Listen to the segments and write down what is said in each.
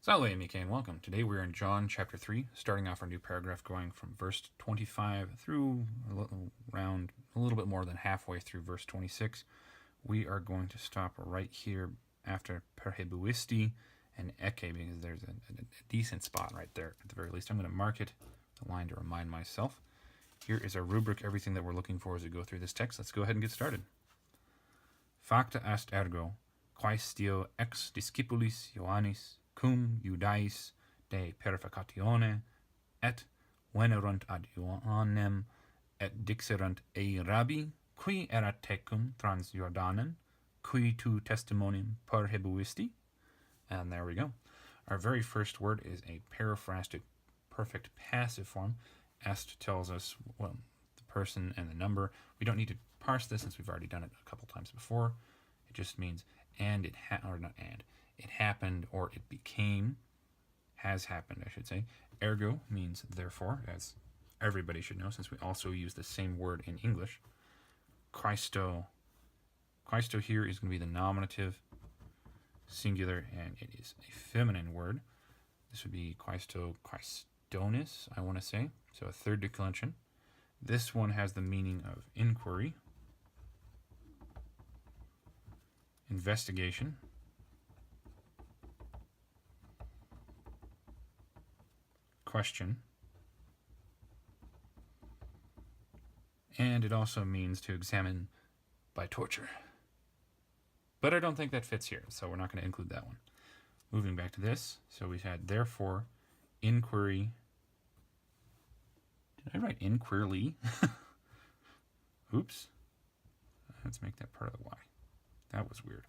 Salve, amice, and welcome. Today we're in John chapter 3, starting off our new paragraph going from verse 25 through around a little bit more than halfway through verse 26. We are going to stop right here after perhebuisti and ecce because there's a decent spot right there at the very least. I'm going to mark it, the line to remind myself. Here is our rubric, everything that we're looking for as we go through this text. Let's go ahead and get started. Facta est ergo, quaestio ex discipulis Ioannis cum Iudais de purificatione, et venerunt ad Ioannem, et dixerunt ei Rabbi, qui erat tecum trans Jordanen, qui tu testimonium perhebuisti. And there we go. Our very first word is a periphrastic perfect passive form. Est tells us, well, the person and the number. We don't need to parse this since we've already done it a couple times before. It just means and it it happened or it became, has happened, I should say. Ergo means therefore, as everybody should know since we also use the same word in English. Christo here is going to be the nominative singular, and it is a feminine word. This would be Christonis, I want to say. So a third declension. This one has the meaning of inquiry, investigation, question, and it also means to examine by torture. But I don't think that fits here, so we're not going to include that one. Moving back to this, so we had therefore, inquiry. Did I write inquirely? Oops. Let's make that part of the Y. That was weird.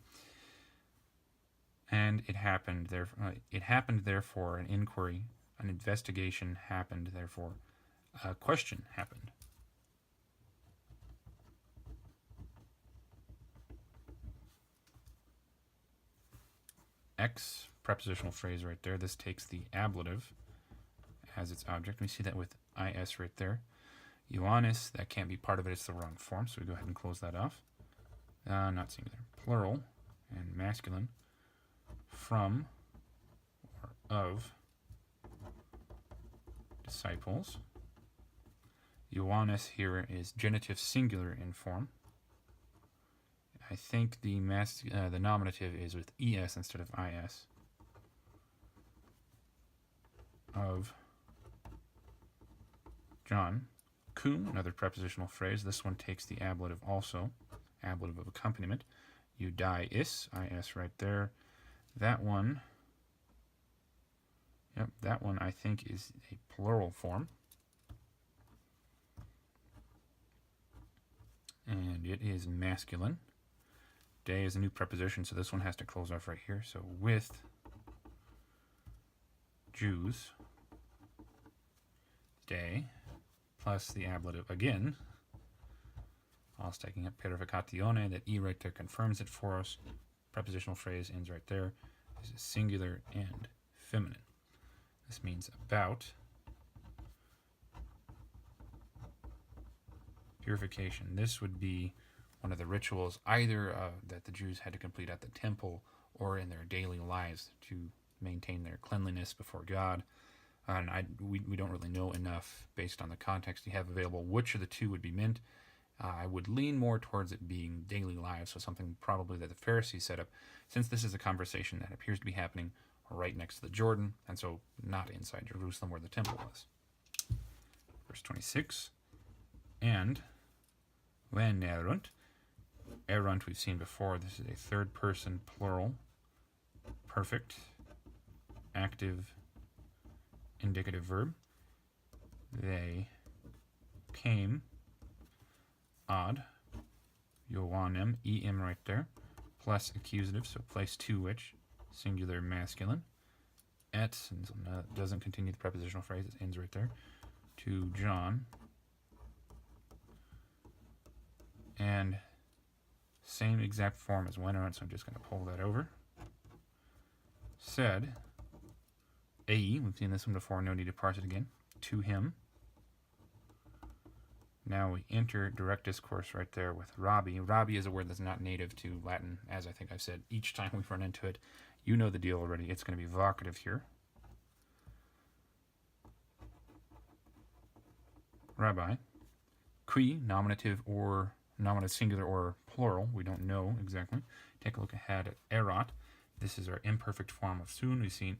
And it happened therefore, an inquiry, an investigation happened, therefore, a question happened. Ex, prepositional phrase right there. This takes the ablative as its object. We see that with is right there. Ioannis, that can't be part of it. It's the wrong form, so we go ahead and close that off. Not singular. Plural and masculine. From or of disciples. Ioannis here is genitive singular in form. I think the nominative is with es instead of is. Of John. Cum, another prepositional phrase. This one takes the ablative also. Ablative of accompaniment. Iudais, is right there. That one, I think is a plural form. And it is masculine. Day is a new preposition, so this one has to close off right here. So with Jews, day, plus the ablative again, all stacking up purificatione, that E right there confirms it for us. Prepositional phrase ends right there. This is singular and feminine. This means about purification. This would be one of the rituals either that the Jews had to complete at the temple or in their daily lives to maintain their cleanliness before God. And we don't really know enough based on the context you have available which of the two would be meant. I would lean more towards it being daily lives, so something probably that the Pharisees set up, since this is a conversation that appears to be happening right next to the Jordan, and so not inside Jerusalem where the temple was. Verse 26, and when erunt, erunt we've seen before, this is a third person plural, perfect, active, indicative verb. They came, ad, Ioannem, em right there, plus accusative, so place to which, singular masculine, et, and so doesn't continue the prepositional phrase, it ends right there, to John, and same exact form as venerunt, so I'm just going to pull that over. Said, ei, we've seen this one before, no need to parse it again, to him. Now we enter direct discourse right there with Rabbi. Rabbi is a word that's not native to Latin, as I think I've said each time we've run into it. You know the deal already. It's going to be vocative here. Rabbi. Qui, nominative singular or plural. We don't know exactly. Take a look ahead at erat. This is our imperfect form of soon. We've seen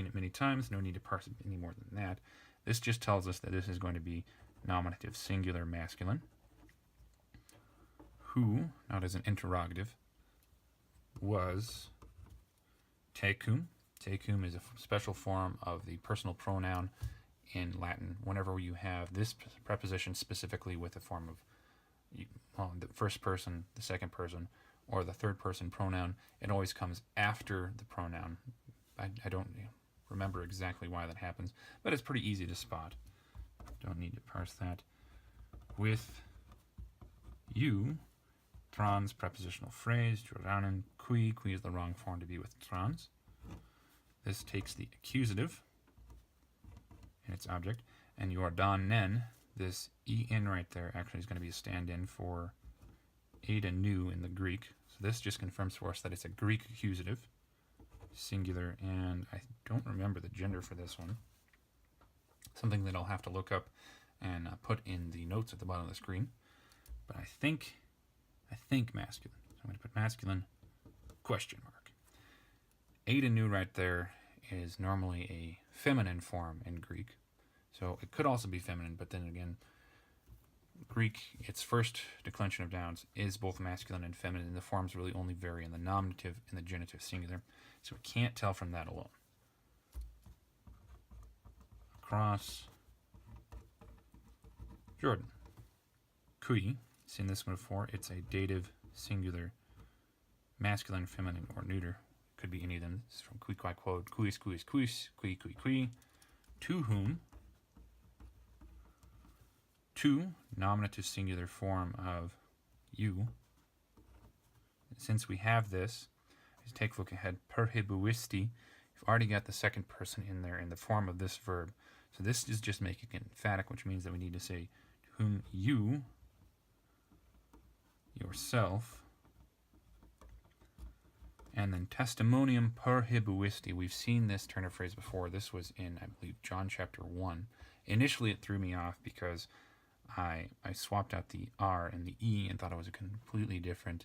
it many times. No need to parse it any more than that. This just tells us that this is going to be nominative singular masculine. Who, not as an interrogative, was tecum. Tecum is a special form of the personal pronoun in Latin. Whenever you have this preposition specifically with a form of the first person, the second person, or the third person pronoun, it always comes after the pronoun. I don't remember exactly why that happens, but it's pretty easy to spot. Don't need to parse that. With you, trans prepositional phrase, Jordanen, qui is the wrong form to be with trans. This takes the accusative in its object, and Jordanen, this en right there, actually is going to be a stand-in for Ada nu in the Greek. So this just confirms for us that it's a Greek accusative, singular, and I don't remember the gender for this one. Something that I'll have to look up and put in the notes at the bottom of the screen. But I think masculine. So I'm going to put masculine, question mark. Ada nu right there is normally a feminine form in Greek. So it could also be feminine, but then again, Greek, its first declension of nouns is both masculine and feminine, and the forms really only vary in the nominative and the genitive singular. So we can't tell from that alone. Across Jordan. Qui, seen this one before, it's a dative singular, masculine, feminine, or neuter. Could be any of them. This is from qui, qui, quod, quis, quis, quis, qui, qui, qui. To whom. To, nominative singular form of you. Since we have this, let's take a look ahead. Perhibuisti. You've already got the second person in there in the form of this verb. So this is just making it emphatic, which means that we need to say, to whom you, yourself, and then testimonium perhibuisti. We've seen this turn of phrase before. This was in, I believe, John chapter 1. Initially, it threw me off because I swapped out the R and the E and thought it was a completely different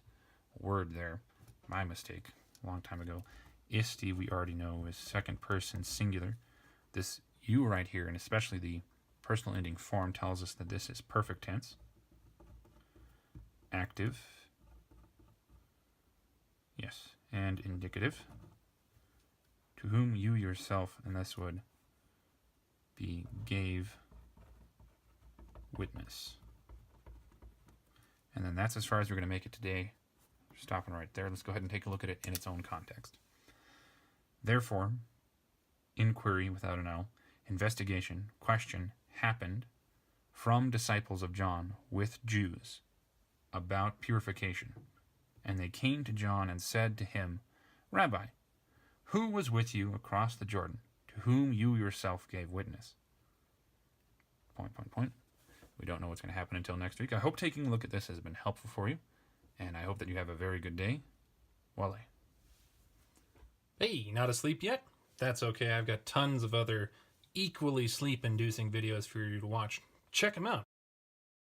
word there. My mistake, a long time ago. Isti, we already know, is second person singular. This you right here, and especially the personal ending form, tells us that this is perfect tense. Active. Yes, and indicative. To whom you yourself, and this would be gave witness. And then that's as far as we're going to make it today. Stopping right there. Let's go ahead and take a look at it in its own context. Therefore, inquiry without an L, investigation, question, happened from disciples of John with Jews about purification. And they came to John and said to him, Rabbi, who was with you across the Jordan, to whom you yourself gave witness? ... We don't know what's going to happen until next week. I hope taking a look at this has been helpful for you, and I hope that you have a very good day. Wale. Hey, not asleep yet? That's okay. I've got tons of other equally sleep-inducing videos for you to watch. Check them out.